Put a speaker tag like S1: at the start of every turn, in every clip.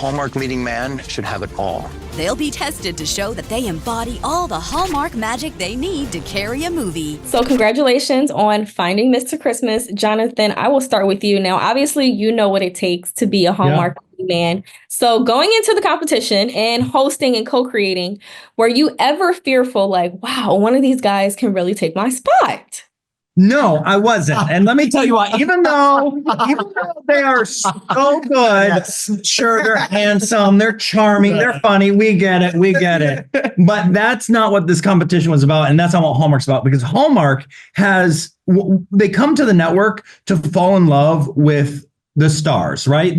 S1: Hallmark leading man should have it all.
S2: They'll be tested to show that they embody all the Hallmark magic they need to carry a movie.
S3: So congratulations on finding Mr. Christmas. Jonathan, I will start with you. Now, obviously, you know what it takes to be a Hallmark man. So going into the competition and hosting and co-creating, were you ever fearful like, wow, one of these guys can really take my spot?
S4: No, I wasn't. And let me tell you what, even though they are so good, sure, they're handsome, they're charming, they're funny. We get it. But that's not what this competition was about. And that's not what Hallmark's about, because Hallmark they come to the network to fall in love with the stars, right?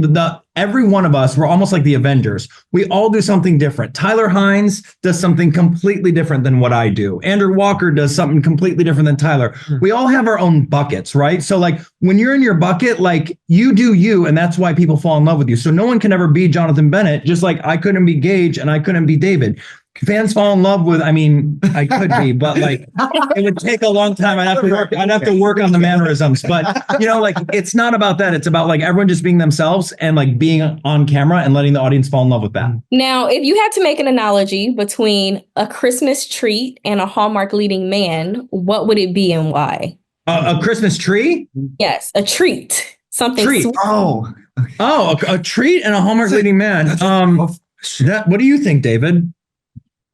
S4: Every one of us, we're almost like the Avengers. We all do something different. Tyler Hines does something completely different than what I do. Andrew Walker does something completely different than Tyler. We all have our own buckets, right? So like when you're in your bucket, like you do you, and that's why people fall in love with you. So no one can ever be Jonathan Bennett, just like I couldn't be Gage and I couldn't be David. Fans fall in love with, I mean, I could be, but like it would take a long time. I'd have to work on the mannerisms. But you know, like it's not about that. It's about like everyone just being themselves and like being on camera and letting the audience fall in love with that.
S3: Now, if you had to make an analogy between a Christmas treat and a Hallmark leading man, what would it be and why?
S4: A Christmas tree?
S3: Yes, a treat. Something
S4: treat.
S3: sweet.
S4: A treat and a Hallmark leading man. What do you think, David?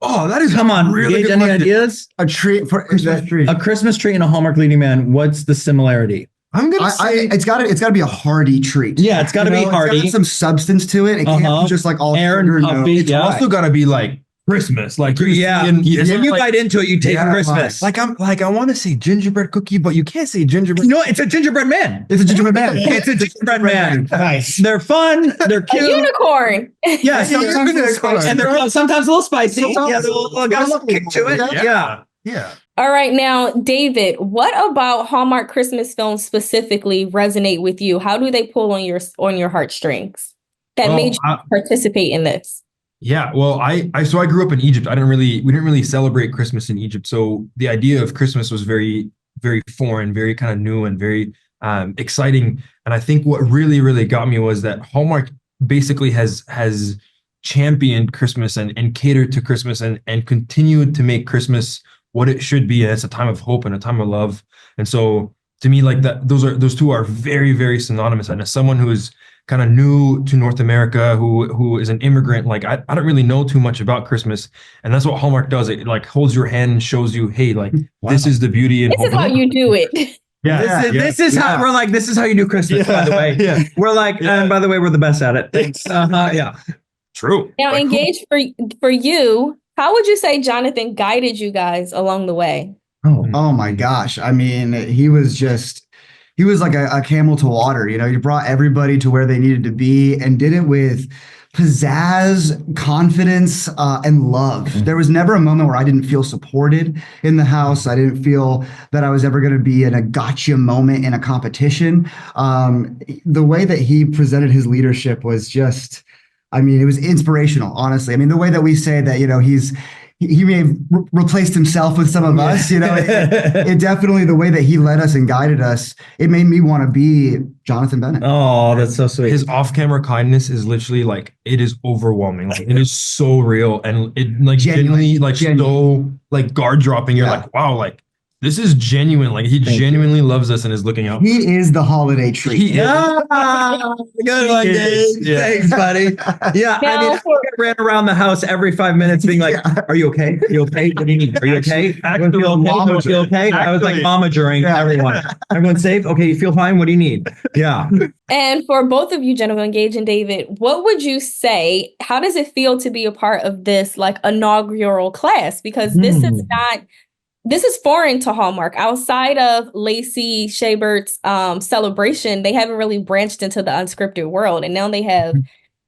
S5: Oh, that is
S4: come on,
S5: really
S4: Gage,
S5: good
S4: any
S5: question.
S4: ideas?
S5: A treat for Christmas tree.
S4: A Christmas tree and a Hallmark leading man. What's the similarity?
S5: I'm gonna say it's gotta be a hearty treat.
S4: Yeah, it's gotta be hearty.
S5: It's gotta have some substance to it. It can't be just like all
S4: Air and
S5: sugar.
S4: puffy.
S5: It's also gotta be like Christmas. Like
S4: when you bite into it, you take Christmas.
S5: Like I want to say gingerbread cookie, but you can't say gingerbread.
S4: No, it's a gingerbread man.
S5: It's a gingerbread man.
S4: It's a gingerbread man. Nice. They're fun. They're cute.
S3: A unicorn.
S4: Yeah, and they're sometimes a little spicy. Yeah, got a little kick to it. Yeah.
S3: All right, now, David, what about Hallmark Christmas films specifically resonate with you? How do they pull on your heartstrings that made you participate in this?
S6: Yeah, well, I grew up in Egypt. We didn't really celebrate Christmas in Egypt. So the idea of Christmas was very, very foreign, very kind of new and very exciting. And I think what really, really got me was that Hallmark basically has championed Christmas and catered to Christmas and continued to make Christmas what it should be. And it's a time of hope and a time of love. And so to me, like those two are very, very synonymous. And as someone who is kind of new to North America, who is an immigrant, like I don't really know too much about Christmas, and that's what Hallmark does. It like holds your hand and shows you, hey, like this is the beauty.
S3: This is how you do it.
S4: This is how we're like. This is how you do Christmas. By the way, we're like, and by the way, we're the best at it. Thanks.
S6: True.
S3: Now, engage for you. How would you say Jonathan guided you guys along the way?
S5: Oh my gosh! I mean, he was like a camel to water. You know, he brought everybody to where they needed to be and did it with pizzazz, confidence, and love. There was never a moment where I didn't feel supported in the house. I didn't feel that I was ever going to be in a gotcha moment in a competition. The way that he presented his leadership was just, I mean, it was inspirational, honestly. I mean, the way that we say that, you know, he may have replaced himself with some of us, you know, it definitely, the way that he led us and guided us, it made me want to be Jonathan Bennett.
S4: Oh, that's so sweet.
S6: His off-camera kindness is literally like, it is overwhelming. Like it is so real. And it like genuinely like so like guard dropping. You're like, wow, like this is genuine. Like he genuinely loves us and is looking out.
S5: He is the holiday treat.
S4: Good one, Dave. Thanks, buddy. Yeah, I mean, I ran around the house every 5 minutes being like, are you okay? Are you okay? What do you need? Are you okay? Everyone feel okay? I was like mama-juring everyone. Everyone safe? Okay, you feel fine? What do you need? Yeah.
S3: And for both of you, gentlemen, Gage and David, what would you say? How does it feel to be a part of this like inaugural class? Because this is foreign to Hallmark. Outside of Lacey Shabert's celebration, they haven't really branched into the unscripted world. And now they have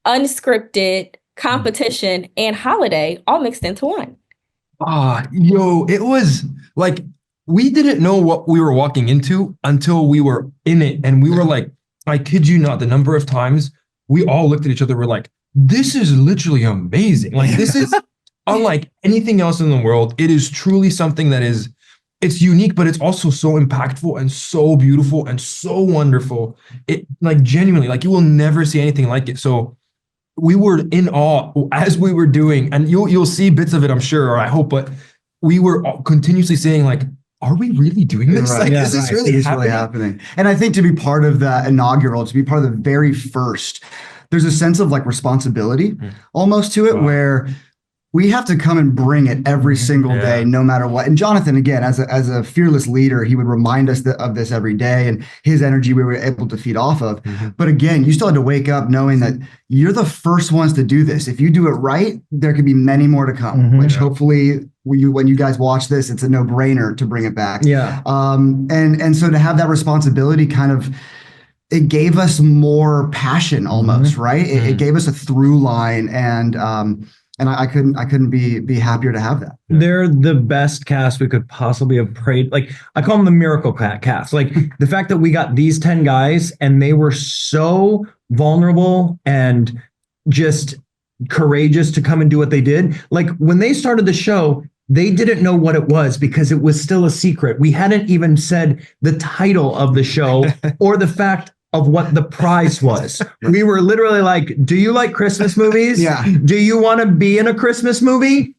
S3: unscripted, competition, and holiday all mixed into one.
S6: It was like, we didn't know what we were walking into until we were in it. And we were like, I kid you not, the number of times we all looked at each other, we're like, this is literally amazing. Like, this is unlike anything else in the world. It is truly something that it's unique, but it's also so impactful and so beautiful and so wonderful. It like genuinely, like you will never see anything like it. So we were in awe as we were doing, and you'll see bits of it, I'm sure, or I hope, but we were continuously saying like, are we really doing this?
S5: Right.
S6: Like,
S5: Yeah,
S6: is this
S5: right.
S6: really
S5: It's
S6: happening?
S5: really happening. And I think to be part of that inaugural, to be part of the very first, there's a sense of like responsibility almost to it,
S6: Wow.
S5: where we have to come and bring it every single day,
S6: Yeah.
S5: no matter what. And Jonathan, again, as a fearless leader, he would remind us of this every day, and his energy we were able to feed off of. But again, you still had to wake up knowing that you're the first ones to do this. If you do it right, there could be many more to come, which hopefully when you guys watch this, it's a no-brainer to bring it back.
S4: Yeah.
S5: And so to have that responsibility kind of, it gave us more passion almost, right? It gave us a through line, and I couldn't be happier to have that.
S4: They're the best cast we could possibly have prayed. Like, I call them the miracle cast. Like, the fact that we got these 10 guys and they were so vulnerable and just courageous to come and do what they did. Like, when they started the show, they didn't know what it was because it was still a secret. We hadn't even said the title of the show or the fact of what the prize was. We were literally like, do you like Christmas movies?
S5: Yeah.
S4: Do you want to be in a Christmas movie?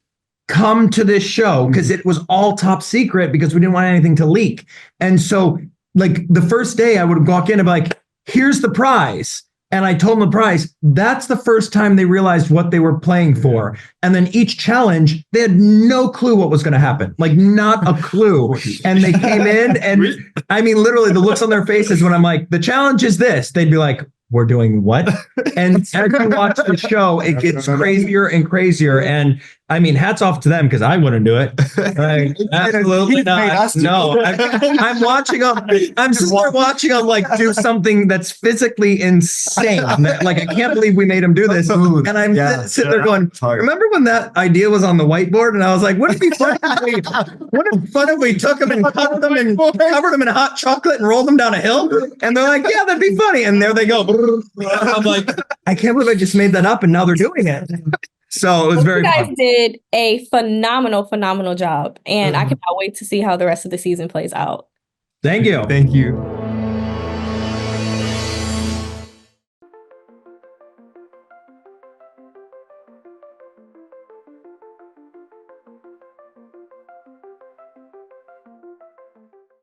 S4: Come to this show, because it was all top secret because we didn't want anything to leak. And so, like, the first day I would walk in and be like, here's the prize. And I told them the prize. That's the first time they realized what they were playing for. And then each challenge, they had no clue what was going to happen. Like, not a clue. And they came in, and I mean, literally the looks on their faces when I'm like, the challenge is this. They'd be like, we're doing what? And as you watch the show, it gets crazier and crazier. And I mean, hats off to them, because I wouldn't do it. Like, absolutely not. No, I'm watching them. I'm sitting there watching them like do something that's physically insane. Like, I can't believe we made them do this. And I'm sitting there going, remember when that idea was on the whiteboard? And I was like, wouldn't it be fun if we took them and covered them in hot chocolate and rolled them down a hill? And they're like, yeah, that'd be funny. And there they go. I'm like, I can't believe I just made that up and now they're doing it. So it was very
S3: You guys
S4: fun.
S3: did a phenomenal job, and I cannot wait to see how the rest of the season plays out.
S4: Thank you.
S6: Thank you.